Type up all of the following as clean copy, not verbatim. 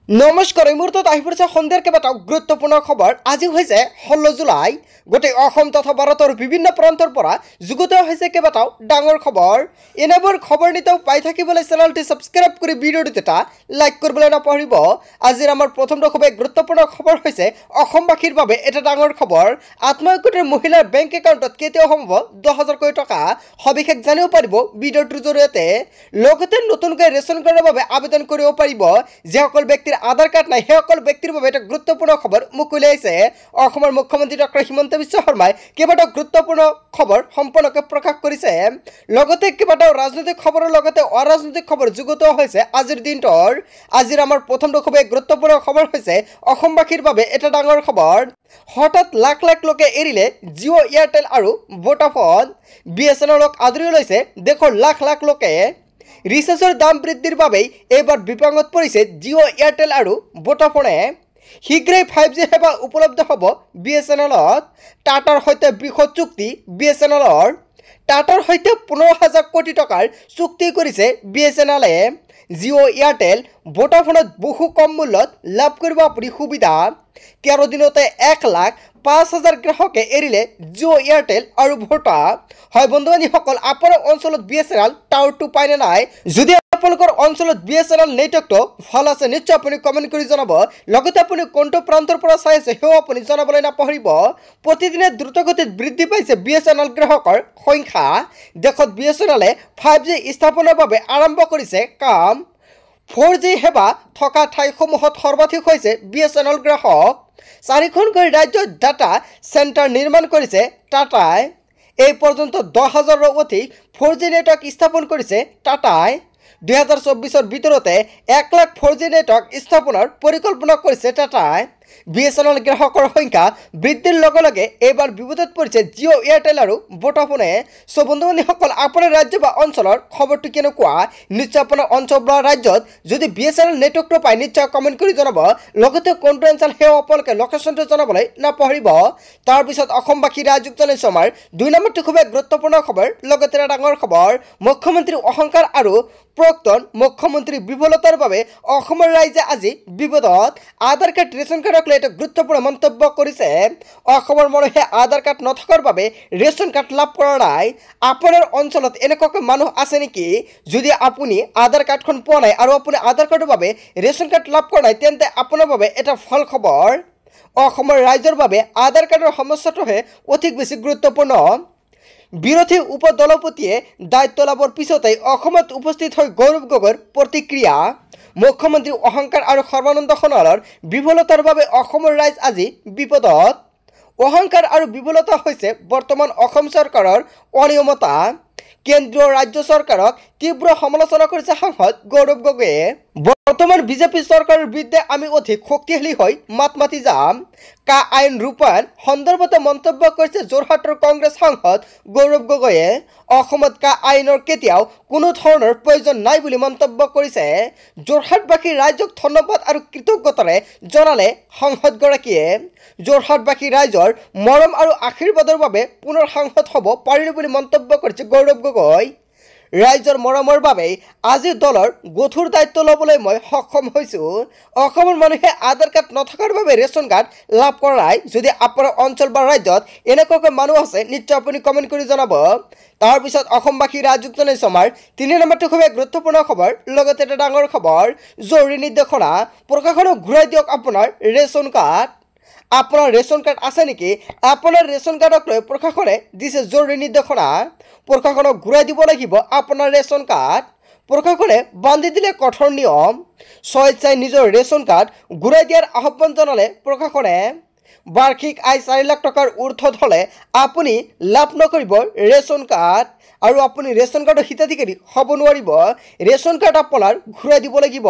নমস্কাৰ এই মুহূৰ্তত আহি পৰিছে সন্ধিয়াৰ কেইবাটাও গুৰুত্বপূৰ্ণ খবৰ। আজি হৈছে 16 জুলাই। গোটেই অসম তথা ভাৰতৰ বিভিন্ন প্ৰান্তৰ পৰা যুগুত হৈছে কেইবাটাও ডাঙৰ খবৰ। এনেবোৰ খবৰ নিতেও পাই থাকিবলৈ চেনেলটি সাবস্ক্ৰাইব কৰি ভিডিঅ'টো এটা লাইক কৰিবলৈ নাপাহৰিব। আজিৰ আমাৰ প্ৰথমটো খুবেই গুৰুত্বপূৰ্ণ খবৰ হৈছে অসমবাসীৰ বাবে এটা ডাঙৰ খবৰ। আত্মসহায়ক মহিলাৰ বেংক একাউণ্টত কেতিয়া সম্ভৱ 10,000 কোটি টকা সবিশেষ জানিব পাৰিব ভিডিঅ'টোৰ জৰিয়তে। লগতে নতুনকৈ ৰেচন কাৰ্ডৰ বাবে আবেদন কৰিব পাৰিব। যিসকল ব্যক্তিৰ আধাৰ কাৰ্ড নাই সেইসকল ব্যক্তিৰ বাবে এটা গুৰুত্বপূৰ্ণ খবৰ মুখ উলিয়াইছে অসমৰ মুখ্যমন্ত্ৰী ডক্টৰ হিমন্ত বিশ্ব শৰ্মাই। কেইবাটাও গুৰুত্বপূৰ্ণ খবৰ সম্পূৰ্ণকৈ প্ৰকাশ কৰিছে। লগতে কেইবাটাও ৰাজনৈতিক খবৰৰ লগতে অৰাজনৈতিক খবৰ যুগুত হৈছে আজিৰ দিনটোৰ। আজিৰ আমাৰ প্ৰথমটো খুবেই গুৰুত্বপূৰ্ণ খবৰ হৈছে অসমবাসীৰ বাবে এটা ডাঙৰ খবৰ। হঠাৎ লাখ লাখ লোকে এৰিলে জিঅ' এয়াৰটেল আৰু ভোডাফোন। BSNLক আদৰি লৈছে দেশৰ লাখ লাখ লোকে। ৰিচাৰ্জৰ দাম বৃদ্ধিৰ বাবেই এইবাৰ বিপাঙত পৰিছে জিঅ' এয়াৰটেল আৰু ভোডাফোনে। শীঘ্ৰেই 5G সেৱা উপলব্ধ হ'ব BSNLত। টাটাৰ সৈতে বৃহৎ চুক্তি BSNLৰ। টাটাৰ সৈতে 15,000 কোটি টকাৰ চুক্তি কৰিছে BSNLে। জিঅ' এয়াৰটেল ভোডাফোনত বহু কম মূল্যত লাভ কৰিব আপুনি সুবিধা। 13 দিনতে 1,05,000 গ্ৰাহকে এৰিলে জিঅ' এয়াৰটেল আৰু ভোডা। হয় বন্ধু বান্ধৱীসকল, আপোনাৰ অঞ্চলত BSNL টাৱাৰটো পায়নে নাই? যদি আপোনালোকৰ অঞ্চলত BSNL নেটৱৰ্কটো ভাল আছে নিশ্চয় আপুনি কমেণ্ট কৰি জনাব। লগতে আপুনি কোনটো প্ৰান্তৰ পৰা চাই আছে সেয়াও আপুনি জনাবলৈ নাপাহৰিব। প্ৰতিদিনে দ্ৰুতগতিত বৃদ্ধি পাইছে BSNL গ্ৰাহকৰ সংখ্যা। দেশত BSNLে 5G স্থাপনৰ বাবে আৰম্ভ কৰিছে কাম। 4G সেৱা থকা ঠাইসমূহত সৰ্বাধিক হৈছে BSNL গ্ৰাহক। 4খনকৈ ৰাজ্যত ডাটা চেণ্টাৰ নিৰ্মাণ কৰিছে টাটাই। এই পৰ্যন্ত 10,000ৰো অধিক 4G নেটৱৰ্ক স্থাপন কৰিছে টাটাই। 2024ৰ ভিতৰতে 1 লাখ 4G নেটৱৰ্ক স্থাপনৰ পৰিকল্পনা কৰিছে টাটাই। BSNL গ্ৰাহকৰ সংখ্যা বৃদ্ধিৰ লগে লগে এইবাৰ বিপদত পৰিছে জিঅ' এয়াৰটেল আৰু ভোডাফোনে। চ' বন্ধু বান্ধৱীসকল, আপোনাৰ ৰাজ্য বা অঞ্চলৰ খবৰটো কেনেকুৱা? নিশ্চয় আপোনাৰ অঞ্চল বা ৰাজ্যত যদি BSNL নেটৱৰ্কটো পায় নিশ্চয় কমেণ্ট কৰি জনাব। লগতে কোনটো অঞ্চল সেয়াও আপোনালোকে লোকেশ্যনটো জনাবলৈ নাপাহৰিব। তাৰপিছত অসমবাসী ৰাইজক জনাইছো আমাৰ 2 নম্বৰটো খুবেই গুৰুত্বপূৰ্ণ খবৰ। লগতে এটা ডাঙৰ খবৰ, মুখ্যমন্ত্ৰীৰ অহংকাৰ আৰু প্ৰাক্তন মুখ্যমন্ত্ৰী বিফলতাৰ বাবে অসমৰ ৰাইজে আজি বিপদত। আধাৰ কাৰ্ড ৰেচন কাৰ্ডক লৈ এটা গুৰুত্বপূৰ্ণ মন্তব্য কৰিছে। অসমৰ মানুহে আধাৰ কাৰ্ড নথকাৰ বাবে ৰেচন কাৰ্ড লাভ কৰা নাই। আপোনাৰ অঞ্চলত এনেকুৱাকৈ মানুহ আছে নেকি? যদি আপুনি আধাৰ কাৰ্ডখন পোৱা নাই আৰু আপুনি আধাৰ কাৰ্ডৰ বাবে ৰেচন কাৰ্ড লাভ কৰা নাই তেন্তে আপোনাৰ বাবে এটা ভাল খবৰ। অসমৰ ৰাইজৰ বাবে আধাৰ কাৰ্ডৰ সমস্যাটোহে অধিক বেছি গুৰুত্বপূৰ্ণ। বিৰোধী উপদলপতিয়ে দায়িত্ব লাভৰ পিছতেই অসমত উপস্থিত হৈ গৌৰৱ গগৈৰ প্ৰতিক্ৰিয়া। মুখ্যমন্ত্ৰী অহংকাৰ আৰু সৰ্বানন্দ সোণোৱালৰ বিফলতাৰ বাবে অসমৰ ৰাইজ আজি বিপদত। অহংকাৰ আৰু বিফলতা হৈছে বৰ্তমান অসম চৰকাৰৰ অনিয়মতা। কেন্দ্ৰীয় ৰাজ্য চৰকাৰক তীব্ৰ সমালোচনা কৰিছে সাংসদ গৌৰৱ গগৈয়ে। বৰ্তমান বিজেপি চৰকাৰৰ বিৰুদ্ধে আমি অধিক শক্তিশালী হৈ মাত মাতি যাম। কা আইন ৰূপায়ণ সন্দৰ্ভত মন্তব্য কৰিছে যোৰহাটৰ কংগ্ৰেছ সাংসদ গৌৰৱ গগৈয়ে। অসমত কা আইনৰ কেতিয়াও কোনো ধৰণৰ প্ৰয়োজন নাই বুলি মন্তব্য কৰিছে। যোৰহাটবাসী ৰাইজক ধন্যবাদ আৰু কৃতজ্ঞতাৰে জনালে সাংসদগৰাকীয়ে। যোৰহাটবাসী ৰাইজৰ মৰম আৰু আশীৰ্বাদৰ বাবে পুনৰ সাংসদ হ'ব পাৰিলো বুলি মন্তব্য কৰিছে গৌৰৱ গগৈ। ৰাইজৰ মৰমৰ বাবেই আজি দলৰ গধুৰ দায়িত্ব ল'বলৈ মই সক্ষম হৈছোঁ। অসমৰ মানুহে আধাৰ কাৰ্ড নথকাৰ বাবে ৰেচন কাৰ্ড লাভ কৰা নাই। যদি আপোনাৰ অঞ্চল বা ৰাজ্যত এনেকুৱাকৈ মানুহ আছে নিশ্চয় আপুনি কমেণ্ট কৰি জনাব। তাৰপিছত অসমবাসী ৰাইজক জনাইছো আমাৰ 3 নম্বৰটো খুবেই গুৰুত্বপূৰ্ণ খবৰ। লগতে এটা ডাঙৰ খবৰ, জৰুৰী নিৰ্দেশনা প্ৰশাসনক ঘূৰাই দিয়ক আপোনাৰ ৰেচন কাৰ্ড। আপোনাৰ ৰেচন কাৰ্ড আছে নেকি? আপোনাৰ ৰেচন কাৰ্ডক লৈ প্ৰশাসনে দিছে জৰুৰী নিৰ্দেশনা। প্ৰশাসনক ঘূৰাই দিব লাগিব আপোনাৰ ৰেচন কাৰ্ড। প্ৰশাসনে বান্ধি দিলে কঠোৰ নিয়ম। স্বেচ্ছাই নিজৰ ৰেচন কাৰ্ড ঘূৰাই দিয়াৰ আহ্বান জনালে প্ৰশাসনে। বাৰ্ষিক আয় 4 লাখ টকাৰ ঊৰ্ধ্বত হ'লে আপুনি লাভ নকৰিব ৰেচন কাৰ্ড আৰু আপুনি ৰেচন কাৰ্ডৰ হিতাধিকাৰী হ'ব নোৱাৰিব। ৰেচন কাৰ্ড আপোনাৰ ঘূৰাই দিব লাগিব।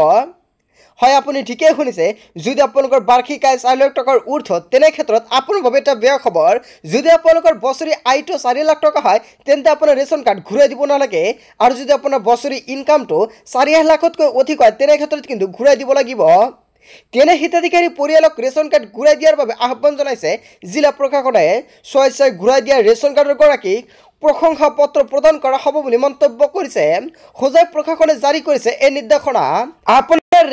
হয়, আপুনি ঠিকেই শুনিছে। যদি আপোনালোকৰ বাৰ্ষিক আয় 4 লাখ টকাৰ ঊৰ্ধ্বত তেনে ক্ষেত্ৰত আপোনাৰ বাবে এটা বেয়া খবৰ। যদি আপোনালোকৰ বছৰি আয়টো 4 লাখ টকা হয় তেন্তে আপোনাৰ ৰেচন কাৰ্ড ঘূৰাই দিব নালাগে। আৰু যদি আপোনাৰ বছৰি ইনকামটো 4 লাখতকৈ অধিক হয় তেনে ক্ষেত্ৰত কিন্তু ঘূৰাই দিব লাগিব। তেনে হিতাধিকাৰী পৰিয়ালক ৰেচন কাৰ্ড ঘূৰাই দিয়াৰ বাবে আহ্বান জনাইছে জিলা প্ৰশাসনে। স্বেচ্ছাই ঘূৰাই দিয়া ৰেচন কাৰ্ডৰ গৰাকীক প্ৰশংসা পত্ৰ প্ৰদান কৰা হ'ব বুলি মন্তব্য কৰিছে। হোজাই প্ৰশাসনে জাৰি কৰিছে এই নিৰ্দেশনা।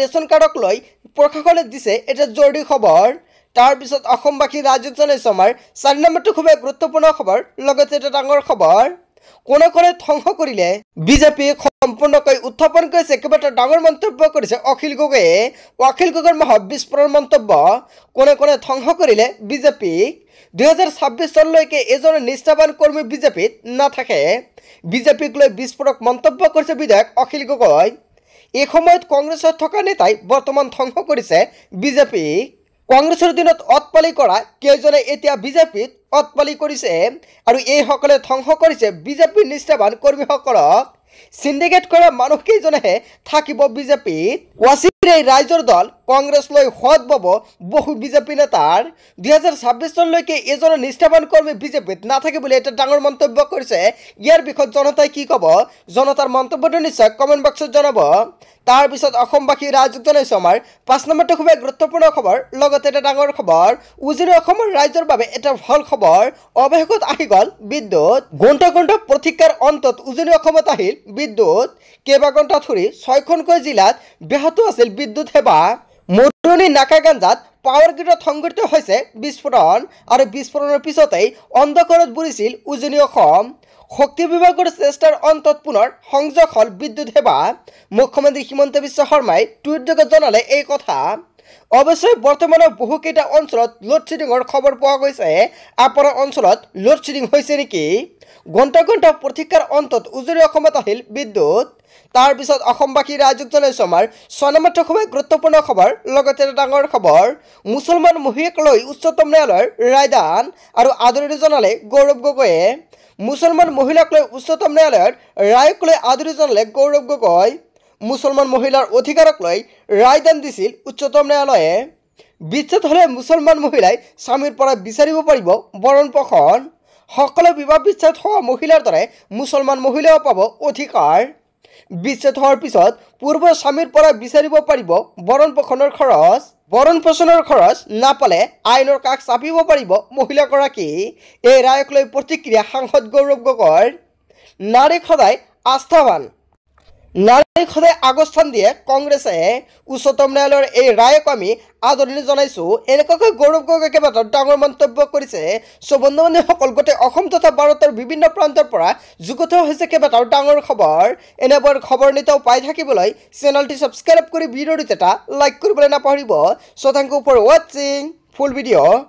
ৰেচন কাৰ্ডক লৈ প্ৰশাসনে দিছে এটা জৰুৰী খবৰ। তাৰপিছত অসমবাসী ৰাইজক জনাইছোঁ আমাৰ 4 নম্বৰটো খুবেই গুৰুত্বপূৰ্ণ খবৰ। লগতে এটা ডাঙৰ খবৰ, কোনে কোনে ধ্বংস কৰিলে বিজেপি সম্পূৰ্ণকৈ উত্থাপন কৰিছে কেইবাটাও ডাঙৰ মন্তব্য কৰিছে অখিল গগৈয়ে। অখিল গগৈৰ মহা বিস্ফোৰণ মন্তব্য, কোনে কোনে ধ্বংস কৰিলে বিজেপিক। 2026 চনলৈকে এজন নিষ্ঠাবান কৰ্মী বিজেপিত নাথাকে। বিজেপিক লৈ বিস্ফোৰক মন্তব্য কৰিছে বিধায়ক অখিল গগৈ। এই সময়ত কংগ্ৰেছত থকা নেতাই বৰ্তমান ধ্বংস কৰিছে বিজেপিক। কংগ্ৰেছৰ দিনত অটপালি কৰা কেইজনে এতিয়া বিজেপিত অটপালি কৰিছে আৰু এইসকলে ধ্বংস কৰিছে বিজেপিৰ নিষ্ঠাবান কৰ্মীসকলক। সিন্ডিকেট কৰা মানুহ কেইজনেহে থাকিব বিজেপিত। ৱাচিৰ এই ৰাইজৰ দল কংগ্ৰেছ লৈ সোৱাদ পাব বহু বিজেপি নেতাৰ। 2026 চনলৈকে এজন নিষ্ঠাবান কৰ্মী বিজেপিত নাথাকে বুলি এটা ডাঙৰ মন্তব্য কৰিছে। ইয়াৰ বিষয়ত জনতাই কি ক'ব, জনতাৰ মন্তব্যটো নিশ্চয় কমেণ্ট বক্সত জনাব। তাৰপিছত অসমবাসী ৰাইজক জনাইছোঁ আমাৰ 5 নম্বৰটো খুবেই গুৰুত্বপূৰ্ণ খবৰ। লগতে এটা ডাঙৰ খবৰ, উজনি অসমৰ ৰাইজৰ বাবে এটা ভাল খবৰ। অৱশেষত আহি গ'ল বিদ্যুৎ। ঘণ্টা ঘণ্টা প্ৰতীক্ষাৰ অন্তত উজনি অসমত আহিল বিদ্যুৎ। কেইবা ঘণ্টা ধৰি 6খনকৈ জিলাত ব্যাহত আছিল বিদ্যুৎ সেৱা। মধুৰণি নাকাগাঞ্জাত পাৱাৰ গ্ৰীডত সংঘটিত হৈছে বিস্ফোৰণ আৰু বিস্ফোৰণৰ পিছতেই অন্ধকাৰত বুৰিছিল উজনি অসম। শক্তি বিভাগৰ চেষ্টাৰ অন্তত পুনৰ সংযোগ হ'ল বিদ্যুৎ সেৱা। মুখ্যমন্ত্ৰী হিমন্ত বিশ্ব শৰ্মাই টুইটযোগে জনালে এই কথা। অৱশ্যে বৰ্তমানৰ বহুকেইটা অঞ্চলত লোডশ্বেডিঙৰ খবৰ পোৱা গৈছে। আপোনাৰ অঞ্চলত লোডশ্বেডিং হৈছে নেকি? ঘণ্টা ঘণ্টা প্ৰতীক্ষাৰ অন্তত উজনি অসমত আহিল বিদ্যুৎ। তাৰপিছত অসমবাসী ৰাইজক জনাইছোঁ আমাৰ 6 নম্বৰটো খুবেই গুৰুত্বপূৰ্ণ খবৰ। লগতে এটা ডাঙৰ খবৰ, মুছলমান মহিলাক লৈ উচ্চতম ন্যায়ালয়ৰ ৰায়দান আৰু আদৰণি জনালে গৌৰৱ গগৈয়ে। মুছলমান মহিলাক লৈ উচ্চতম ন্যায়ালয়ৰ ৰায়ক লৈ আদৰণি জনালে গৌৰৱ গগৈ। মুছলমান মহিলাৰ অধিকাৰক লৈ ৰায়দান দিছিল উচ্চতম ন্যায়ালয়ে। বিচ্ছেদ হ'লে মুছলমান মহিলাই স্বামীৰ পৰা বিচাৰিব পাৰিব বৰণ পোষণ। সকলো বিবাহ বিচ্ছেদ হোৱা মহিলাৰ দৰে মুছলমান মহিলাও পাব অধিকাৰ। বিচ্ছেদ হোৱাৰ পিছত পূৰ্বৰ স্বামীৰ পৰা বিচাৰিব পাৰিব বৰণ পোষণৰ খৰচ। বৰণ পোষণৰ খৰচ নাপালে আইনৰ কাষ চাপিব পাৰিব মহিলাগৰাকী। এই ৰায়ক লৈ প্ৰতিক্ৰিয়া সাংসদ গৌৰৱ গগৈৰ। নাৰীক সদায় আস্থাৱান, নাৰীক সদায় আগস্থান দিয়ে কংগ্ৰেছে। উচ্চতম ন্যায়ালয়ৰ এই ৰায়ক আমি আদৰণি জনাইছোঁ। এনেকুৱাকৈ গৌৰৱ গগৈ কেইবাটাও ডাঙৰ মন্তব্য কৰিছে। বন্ধু বান্ধৱীসকল, গোটেই অসম তথা ভাৰতৰ বিভিন্ন প্ৰান্তৰ পৰা যুগুত হৈছে কেইবাটাও ডাঙৰ খবৰ। এনেবোৰ খবৰ নিতৌ পাই থাকিবলৈ চেনেলটি ছাবস্ক্ৰাইব কৰি ভিডিঅ'টোত এটা লাইক কৰিবলৈ নাপাহৰিব। থেংক ইউ ফৰ ৱাচিং ফুল ভিডিঅ'।